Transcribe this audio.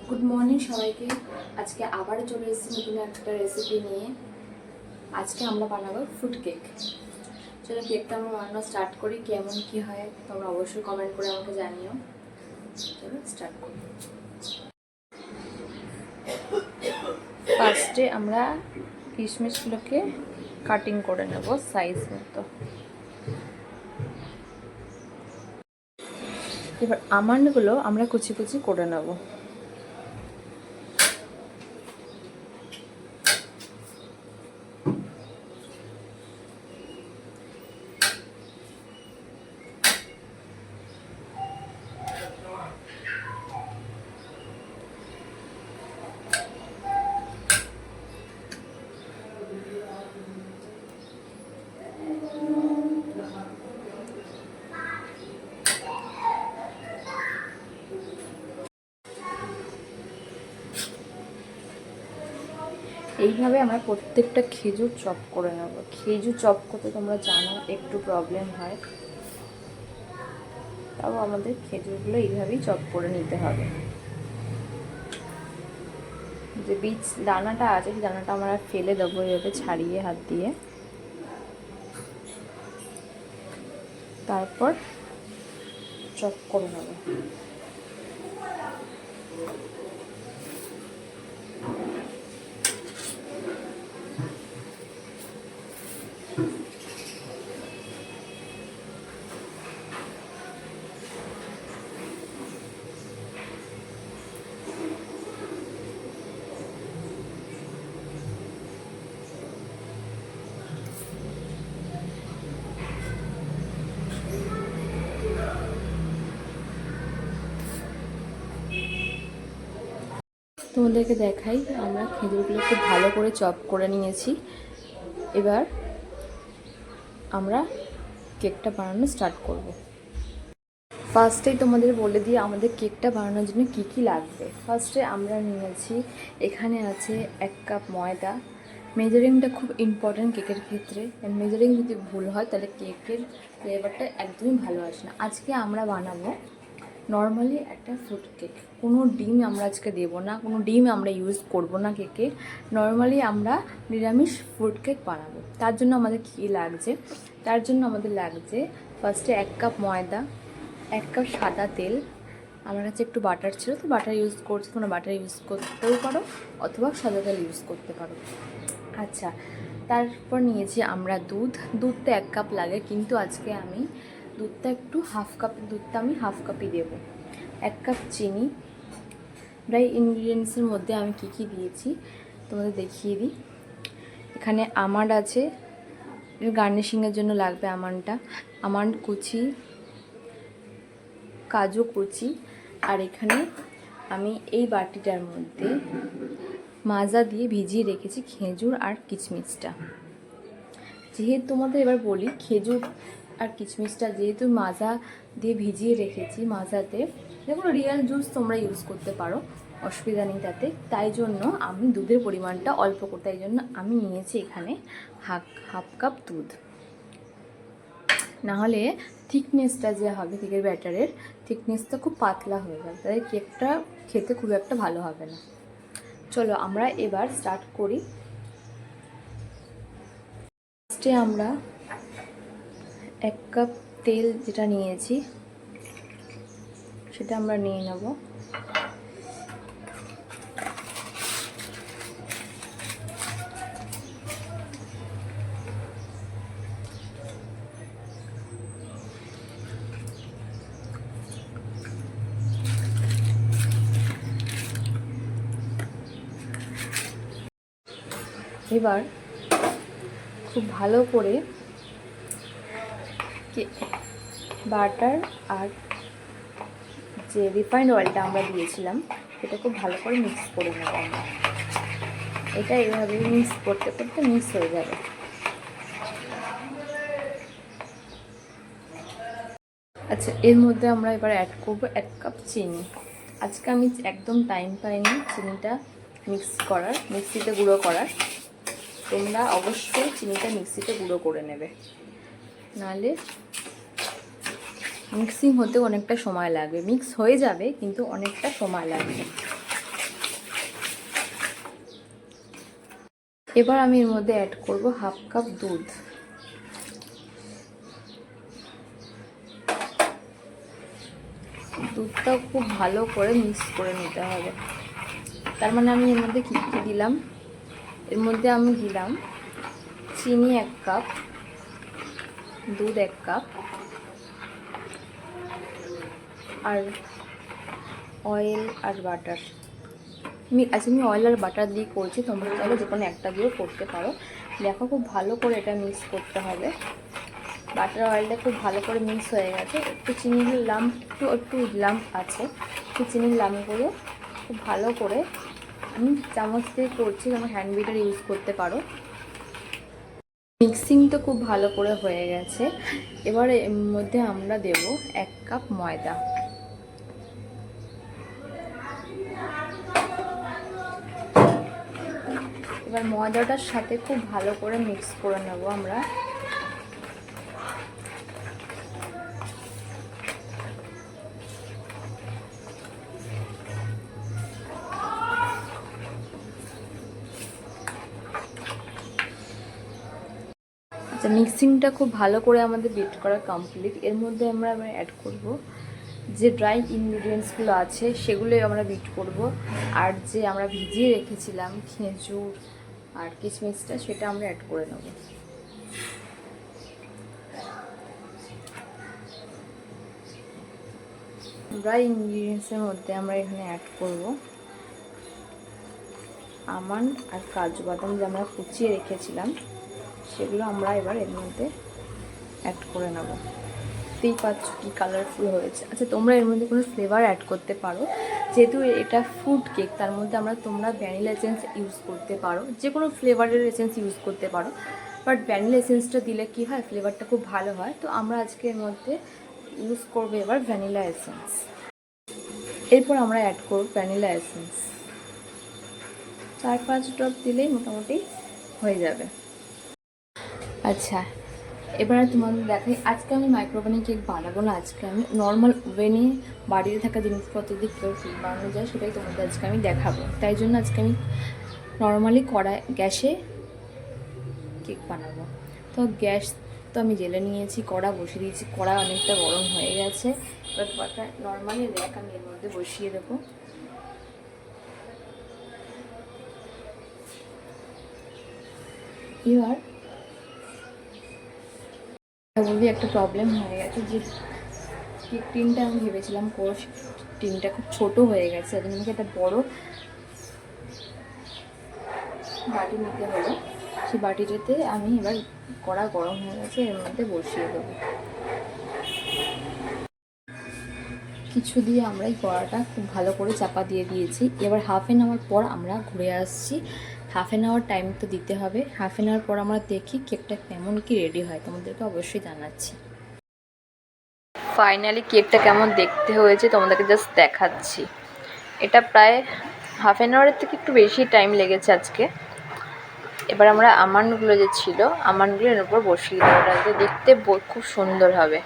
Good morning সবাইকে। আজকে আবার চলে এসেছি নতুন একটা রেসিপি নিয়ে। আজকে আমরা বানাবো ফ্রুট কেক। চলো কেকটা আমরা বানানো স্টার্ট করি। কেমন কি হয় তোমরা অবশ্যই কমেন্ট করে আমাকে জানিও। চলো স্টার্ট করি। ফার্স্টে আমরা কিশমিশগুলোকে কাটিং করে নেব সাইজ মতো। এবার আমন্ডগুলো আমরা কুচি কুচি করে নেব। এইভাবে আমরা প্রত্যেকটা খেজুর চপ করে নেব। খেজুর চপ করতে তোমরা জানো একটু প্রবলেম হয়, তাও আমাদের খেজুরগুলো এইভাবেই চপ করে নিতে হবে। যে বীজ দানাটা আছে সেই দানাটা আমরা ফেলে দেবো এইভাবে ছাড়িয়ে হাত দিয়ে। তারপর চপ করে নেব। তোমাদেরকে দেখাই, আমরা খেজুরগুলো খুব ভালো করে চপ করে নিয়েছি। এবার আমরা কেকটা বানানো স্টার্ট করব। ফার্স্টেই তোমাদের বলে দিই আমাদের কেকটা বানানোর জন্য কি কি লাগবে। ফার্স্টে আমরা নিয়েছি, এখানে আছে 1 কাপ ময়দা। মেজারিংটা খুব ইম্পর্ট্যান্ট কেকের ক্ষেত্রে। মেজারিং যদি ভুল হয় তাহলে কেকের ফ্লেভারটা একদমই ভালো আসে না। আজকে আমরা বানাবো নর্মালি একটা ফ্রুট কেক। কোনো ডিম আমরা আজকে দেবো না, কোনো ডিম আমরা ইউজ করব না কেকে। নর্মালি আমরা নিরামিষ ফ্রুট কেক বানাবো। তার জন্য আমাদের কী লাগছে, তার জন্য আমাদের লাগছে ফার্স্টে 1 কাপ ময়দা, 1 কাপ সাদা তেল। আমার কাছে একটু বাটার ছিল তো বাটার ইউজ করছি, তোমরা বাটার ইউজ করতেও পারো অথবা সাদা তেল ইউজ করতে পারো। আচ্ছা, তারপর নিয়েছি আমরা দুধটা 1 কাপ লাগে, কিন্তু আজকে আমি দুধটা একটু হাফ কাপই দেবো। 1 কাপ চিনি। ড্রাই ইনগ্রিডিয়েন্টসের মধ্যে আমি কি কি দিয়েছি তোমাদের দেখিয়ে দিই। এখানে আমন্ড আছে, গার্নিশিংয়ের জন্য লাগবে আমন্ড কুচি, কাজু কুচি। আর এখানে আমি এই বাটিটার মধ্যে মাজা দিয়ে ভিজিয়ে রেখেছি খেজুর আর কিশমিশটা। যেহেতু তোমাদের এবার বলি, খেজুর আর কিশমিশটা যেহেতু মাজা দিয়ে ভিজিয়ে রেখেছি, মাজাতে যেমন রিয়েল জুস তোমরা ইউজ করতে পারো, অসুবিধা নেই তাতে। তাই জন্য আমি দুধের পরিমাণটা অল্প করতে, তাই জন্য আমি নিয়েছি এখানে হাফ কাপ দুধ। নাহলে থিকনেসটা যে হবে কেকের ব্যাটারের থিকনেসটা খুব পাতলা হয়ে যাবে, তাই কেকটা খেতে খুব একটা ভালো হবে না। চলো আমরা এবার স্টার্ট করি। ফার্স্টে আমরা 1 কাপ তেল যেটা নিয়েছি সেটা আমরা নিয়ে নেব। এবার খুব ভালো করে বাটার আর যে রিফাইন্ড অয়েলটা আমরা দিয়েছিলাম সেটা খুব ভালো করে মিক্স করে নেব আমরা। এটা এইভাবে মিক্স করতে করতে মিক্স হয়ে যাবে। আচ্ছা, এর মধ্যে আমরা এবার অ্যাড করব 1 কাপ চিনি। আজকে আমি একদম টাইম পাইনি চিনিটা মিক্স করার, মিক্সিতে গুঁড়ো করার। তোমরা অবশ্যই চিনিটা মিক্সিতে গুঁড়ো করে নেবে, নাহলে মিক্সিং হতে অনেকটা সময় লাগবে। মিক্স হয়ে যাবে কিন্তু অনেকটা সময় লাগবে। এবার আমি এর মধ্যে অ্যাড করব হাফ কাপ দুধ। দুধটাও খুব ভালো করে মিক্স করে নিতে হবে। তার মানে আমি এর মধ্যে কী কী দিলাম, এর মধ্যে আমি দিলাম চিনি 1 কাপ, দুধ 1 কাপ, আর অয়েল আর বাটার। আমি অয়েল আর বাটার দিয়ে করছি, তোমরা চাইলে যে কোনো একটা দিয়েও করতে পারো। দেখো খুব ভালো করে এটা মিক্স করতে হবে। বাটার অয়েলটা খুব ভালো করে মিক্স হয়ে গেছে। একটু চিনির লাম্প একটু লাম্প আছে, একটু চিনির লাম্পগুলো খুব ভালো করে আমি চামচ দিয়ে করছি, তোমরা হ্যান্ড বিটার ইউজ করতে পারো। মিক্সিং তো খুব ভালো করে হয়ে গেছে। এবারে এর মধ্যে আমরা দেব 1 কাপ ময়দা। এবার ময়দাটার সাথে খুব ভালো করে মিক্স করে নেব আমরা। আচ্ছা, মিক্সিংটা খুব ভালো করে আমাদের বিট করা কমপ্লিট। এর মধ্যে আমরা অ্যাড করব যে ড্রাই ইনগ্রিডিয়েন্টসগুলো আছে, সেগুলোই আমরা বিট করব। আর যে আমরা ভিজিয়ে রেখেছিলাম খেজুর আর কিশমিশটা, সেটা আমরা অ্যাড করে নেব। ড্রাই ইনগ্রিডিয়েন্টসের মধ্যে আমরা এখানে অ্যাড করব আমন্ড আর কাজু বাদাম, যে আমরা কুচিয়ে রেখেছিলাম, সেগুলো আমরা এবার এর মধ্যে অ্যাড করে নেব। দেখতেই পাচ্ছ কি কালারফুল হয়েছে। আচ্ছা, তোমরা এর মধ্যে কোনো ফ্লেভার অ্যাড করতে পারো, যেহেতু এটা ফ্রুট কেক, তার মধ্যে তোমরা ভ্যানিলা এসেন্স ইউজ করতে পারো, যে কোনো ফ্লেভারের এসেন্স ইউজ করতে পারো। বাট ভ্যানিলা এসেন্সটা দিলে কি হয়, ফ্লেভারটা খুব ভালো হয়। তো আমরা আজকে এর মধ্যে ইউজ করবো এবার ভ্যানিলা এসেন্স। এরপর আমরা অ্যাড করব ভ্যানিলা এসেন্স, 4-5 ড্রপ দিলেই মোটামুটি হয়ে যাবে। আচ্ছা, এবারে তোমাদের দেখাই, আজকে আমি মাইক্রোওভেনে কেক বানাবো না। আজকে আমি নর্মাল ওভেনে বাড়িতে থাকা জিনিসপত্র দিয়ে কীভাবে কেক বানানো যায় সেটাই তোমাদের আজকে আমি দেখাবো। তাই জন্য আজকে আমি নর্মালি গ্যাসে কেক বানাবো। তো গ্যাস তো আমি জেলে নিয়েছি, কড়া বসিয়ে দিয়েছি, কড়া অনেকটা গরম হয়ে গেছে। এবার নর্মালি র্যাক আমি এর মধ্যে বসিয়ে দেবো। এবার বলি একটা প্রবলেম হয়ে গেছে, যে কেক টিনটা আমি ভেবেছিলাম পুরো টিনটা খুব ছোট হয়ে গেছে, এখন আমাকে একটা বড় বাটি নিতে হলো। সেই বাটিটাতে আমি এবার কড়া গরম হয়ে গেছে, এর মধ্যে বসিয়ে দেবো। কিছু দিয়ে আমরা এই কড়াটা খুব ভালো করে চাপা দিয়ে দিয়েছি। এবার 1/2 আওয়ার পর আমরা ঘুরে আসছি। 1/2 আওয়ার টাইম তো দিতে হবে। 1/2 আওয়ার পর আমরা দেখি কেকটা কেমন কি রেডি হয়, তোমাদেরকে অবশ্যই জানাচ্ছি। ফাইনালি কেকটা কেমন দেখতে হয়েছে তোমাদেরকে জাস্ট দেখাচ্ছি। এটা প্রায় 1/2 আওয়ারের থেকে একটু বেশি টাইম লেগেছে আজকে। এবার আমরা আমন্ডগুলো যে ছিল, আমন্ডগুলো এর উপর বসিয়ে দেবো, দেখতে খুব সুন্দর হবে।